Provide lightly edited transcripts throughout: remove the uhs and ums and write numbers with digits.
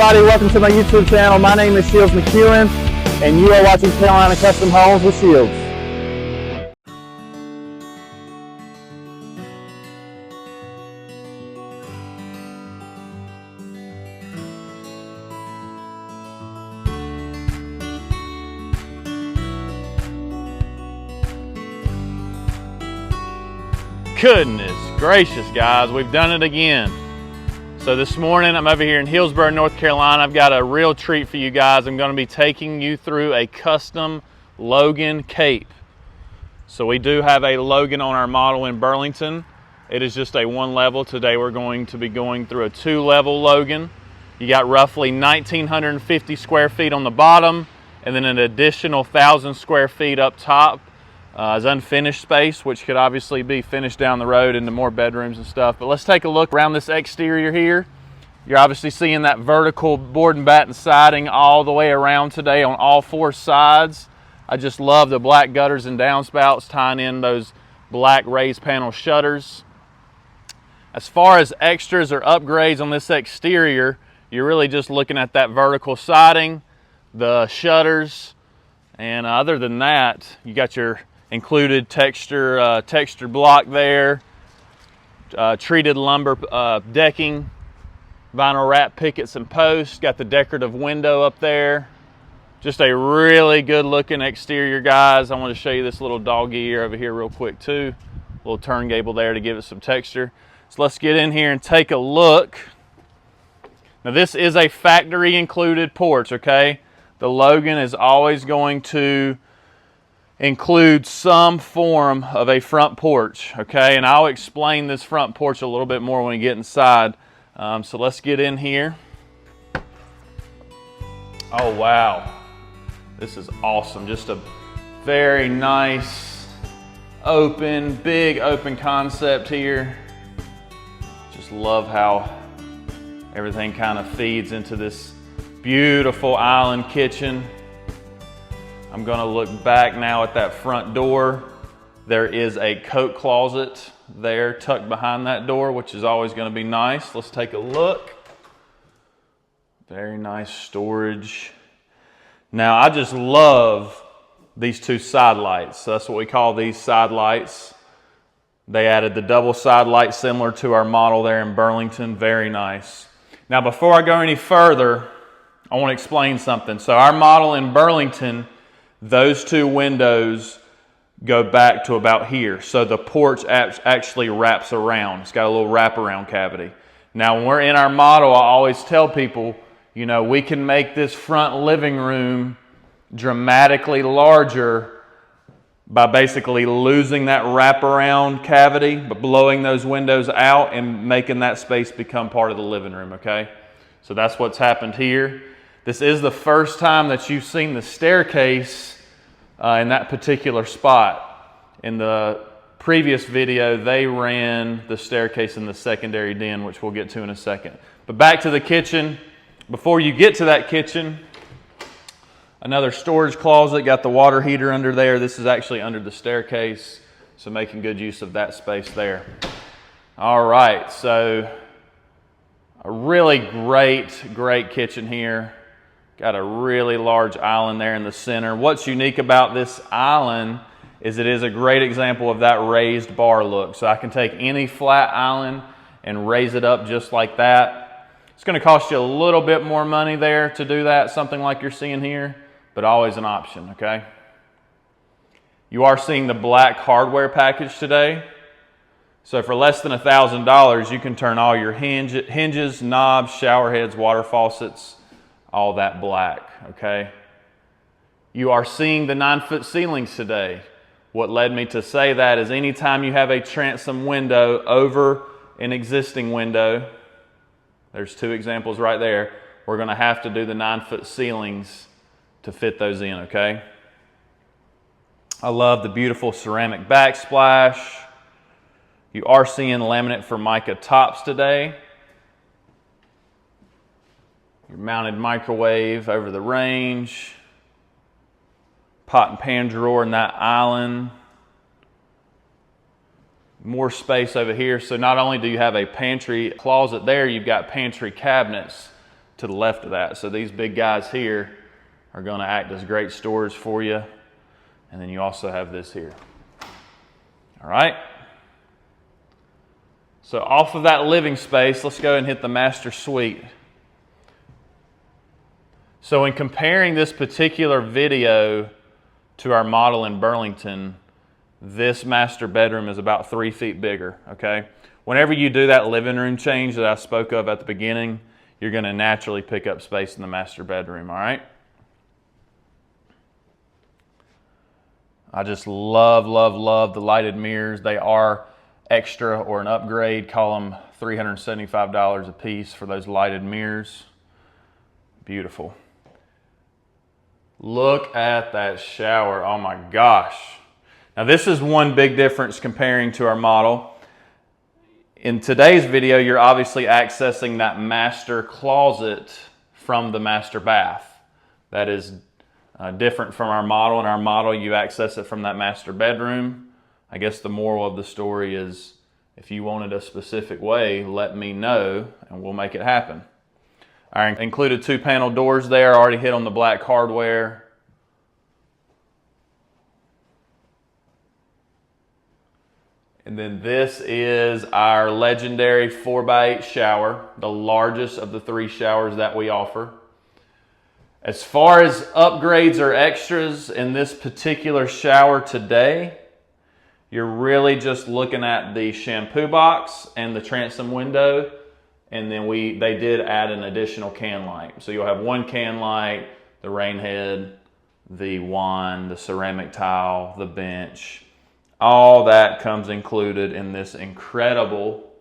Everybody, welcome to my YouTube channel. My name is Shields McEwen, and you are watching Carolina Custom Homes with Shields. Goodness gracious, guys, we've done it again. So this morning I'm over here in Hillsborough, North Carolina. I've got a real treat for you guys. I'm going to be taking you through a custom Logan cape. So we do have a Logan on our model in Burlington. It is just a one level. Today we're going to be going through a two level Logan. You got roughly 1,950 square feet on the bottom and then an additional 1,000 square feet up top as unfinished space, which could obviously be finished down the road into more bedrooms and stuff. But let's take a look around this exterior here. You're obviously seeing that vertical board and batten siding all the way around today on all four sides. I just love the black gutters and downspouts tying in those black raised panel shutters. As far as extras or upgrades on this exterior, you're really just looking at that vertical siding, the shutters, and other than that, you got your included texture block there, treated lumber decking, vinyl wrap pickets and posts, got the decorative window up there. Just a really good looking exterior, guys. I want to show you this little doggy ear over here real quick too. Little turn gable there to give it some texture. So let's get in here and take a look. Now this is a factory included porch, okay? The Logan is always going to include some form of a front porch, okay? And I'll explain this front porch a little bit more when we get inside. So let's get in here. Oh, wow. This is awesome. Just a very nice, open, big open concept here. Just love how everything kind of feeds into this beautiful island kitchen. I'm going to look back now at that front door. There is a coat closet there tucked behind that door, which is always going to be nice. Let's take a look. Very nice storage. Now, I just love these two side lights. So that's what we call these side lights. They added the double side light similar to our model there in Burlington. Very nice. Now, before I go any further, I want to explain something. So our model in Burlington, those two windows go back to about here. So the porch actually wraps around. It's got a little wraparound cavity. Now when we're in our model, I always tell people, you know, we can make this front living room dramatically larger by basically losing that wraparound cavity, but blowing those windows out and making that space become part of the living room, okay? So that's what's happened here. This is the first time that you've seen the staircase in that particular spot. In the previous video, they ran the staircase in the secondary den, which we'll get to in a second. But back to the kitchen. Before you get to that kitchen, another storage closet, got the water heater under there. This is actually under the staircase, so making good use of that space there. All right, so a really great kitchen here. Got a really large island there in the center. What's unique about this island is it is a great example of that raised bar look. So I can take any flat island and raise it up just like that. It's going to cost you a little bit more money there to do that, something like you're seeing here, but always an option, okay? You are seeing the black hardware package today. So for less than $1,000, you can turn all your hinges, knobs, shower heads, water faucets, all that black, okay? You are seeing the 9-foot ceilings today. What led me to say that is anytime you have a transom window over an existing window, there's two examples right there, we're gonna have to do the 9-foot ceilings to fit those in, okay? I love the beautiful ceramic backsplash. You are seeing laminate Formica tops today. Your mounted microwave over the range. Pot and pan drawer in that island. More space over here. So not only do you have a pantry closet there, you've got pantry cabinets to the left of that. So these big guys here are going to act as great storage for you. And then you also have this here. All right. So off of that living space, let's go and hit the master suite. So in comparing this particular video to our model in Burlington, this master bedroom is about 3 feet bigger, okay? Whenever you do that living room change that I spoke of at the beginning, you're going to naturally pick up space in the master bedroom, all right? I just love, love, love the lighted mirrors. They are extra or an upgrade. Call them $375 a piece for those lighted mirrors. Beautiful. Look at that shower. Oh my gosh. Now this is one big difference comparing to our model. In today's video, you're obviously accessing that master closet from the master bath. That is different from our model. In our model, you access it from that master bedroom. I guess the moral of the story is if you want it a specific way, let me know and we'll make it happen. I included 2 panel doors there. I already hit on the black hardware. And then this is our legendary 4x8 shower, the largest of the 3 showers that we offer. As far as upgrades or extras in this particular shower today, you're really just looking at the shampoo box and the transom window. And then they did add an additional can light. So you'll have 1 can light, the rain head, the wand, the ceramic tile, the bench. All that comes included in this incredible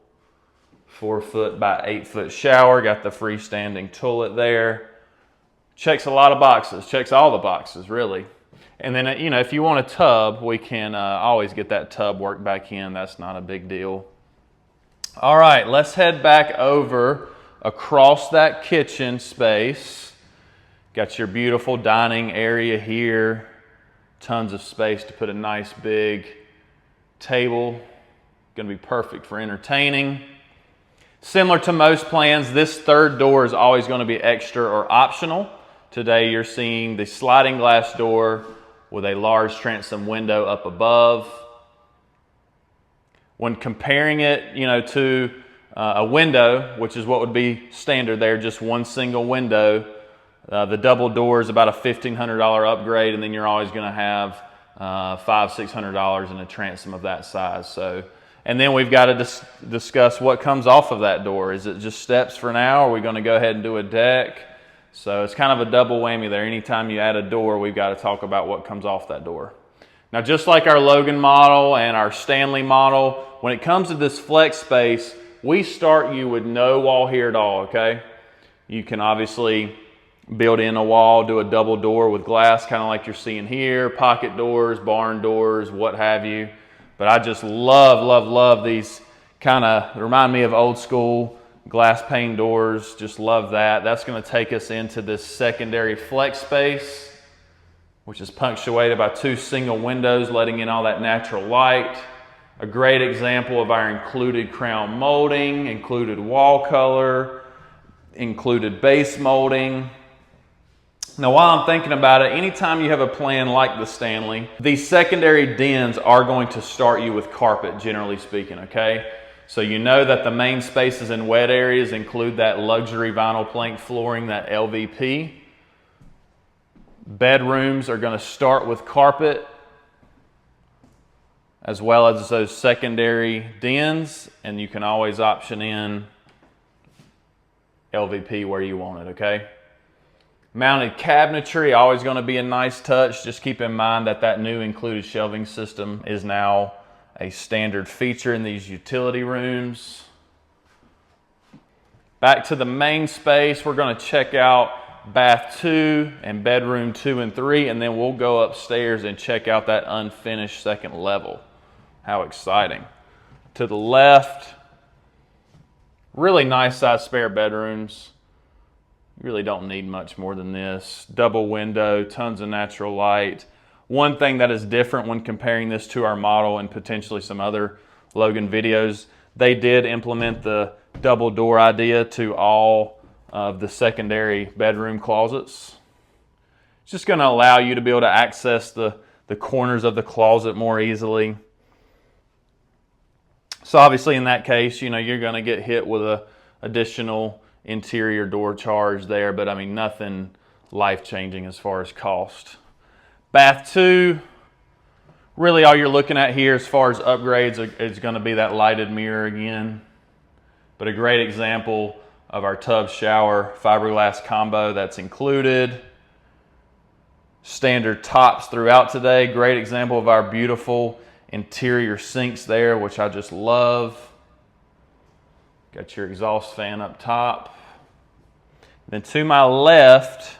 4 foot by 8 foot shower. Got the freestanding toilet there. Checks a lot of boxes, checks all the boxes really. And then, you know, if you want a tub, we can always get that tub worked back in. That's not a big deal. All right, let's head back over across that kitchen space. Got your beautiful dining area here. Tons of space to put a nice big table. Going to be perfect for entertaining. Similar to most plans, this 3rd door is always going to be extra or optional. Today you're seeing the sliding glass door with a large transom window up above. When comparing it, you know, to a window, which is what would be standard there, just 1 single window, the double door is about a $1,500 upgrade, and then you're always going to have $500–600 in a transom of that size. So, and then we've got to discuss what comes off of that door. Is it just steps for now? Or are we going to go ahead and do a deck? So it's kind of a double whammy there. Anytime you add a door, we've got to talk about what comes off that door. Now, just like our Logan model and our Stanley model, when it comes to this flex space, we start you with no wall here at all, okay? You can obviously build in a wall, do a double door with glass, kind of like you're seeing here, pocket doors, barn doors, what have you. But I just love, love, love these kind of, remind me of old school glass pane doors. Just love that. That's going to take us into this secondary flex space, which is punctuated by 2 single windows letting in all that natural light. A great example of our included crown molding, included wall color, included base molding. Now, while I'm thinking about it, anytime you have a plan like the Stanley, these secondary dens are going to start you with carpet, generally speaking, okay? So you know that the main spaces and wet areas include that luxury vinyl plank flooring, that LVP. Bedrooms are going to start with carpet, as well as those secondary dens, and you can always option in LVP where you want it, okay? Mounted cabinetry, always going to be a nice touch. Just keep in mind that that new included shelving system is now a standard feature in these utility rooms. Back to the main space, we're going to check out bath 2 and bedroom 2 and 3, and then we'll go upstairs and check out that unfinished 2nd level. How exciting. To the left, really nice size spare bedrooms. You really don't need much more than this. Double window, tons of natural light. One thing that is different when comparing this to our model and potentially some other Logan videos, they did implement the double door idea to all of the secondary bedroom closets. It's just going to allow you to be able to access the corners of the closet more easily. So obviously in that case, you know, you're going to get hit with a additional interior door charge there, but I mean nothing life-changing as far as cost. Bath 2, really all you're looking at here as far as upgrades is going to be that lighted mirror again. But a great example of our tub shower fiberglass combo that's included. Standard tops throughout today. Great example of our beautiful interior sinks there, which I just love. Got your exhaust fan up top. Then to my left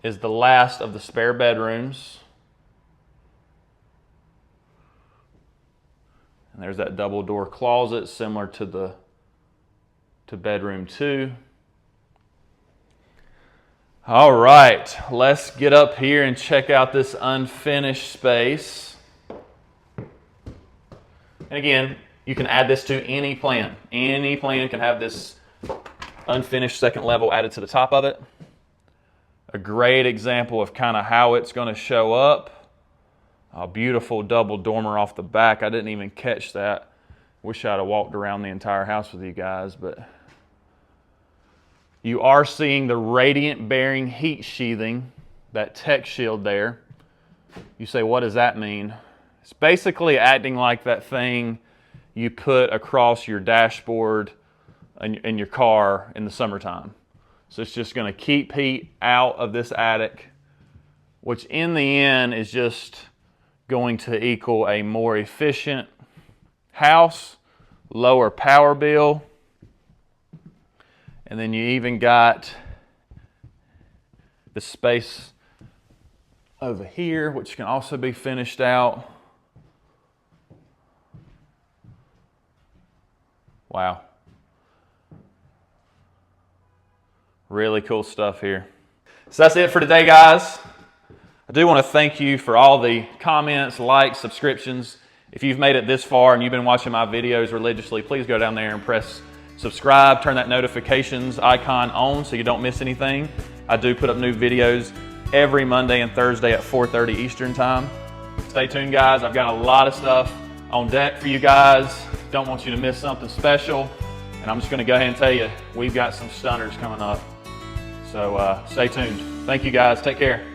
is the last of the spare bedrooms. And there's that double door closet similar to bedroom 2. All right, let's get up here and check out this unfinished space. And again, you can add this to any plan. Any plan can have this unfinished second level added to the top of it. A great example of kind of how it's going to show up. A beautiful double dormer off the back. I didn't even catch that. Wish I'd have walked around the entire house with you guys, but you are seeing the radiant bearing heat sheathing, that tech shield there. You say, what does that mean? It's basically acting like that thing you put across your dashboard in your car in the summertime. So it's just going to keep heat out of this attic, which in the end is just going to equal a more efficient house, lower power bill. And then you even got the space over here, which can also be finished out. Wow. Really cool stuff here. So that's it for today, guys. I do want to thank you for all the comments, likes, subscriptions. If you've made it this far and you've been watching my videos religiously, please go down there and press subscribe, turn that notifications icon on so you don't miss anything. I do put up new videos every Monday and Thursday at 4:30 Eastern time. Stay tuned, guys. I've got a lot of stuff on deck for you guys. Don't want you to miss something special. And I'm just going to go ahead and tell you, we've got some stunners coming up. So stay tuned. Thank you, guys. Take care.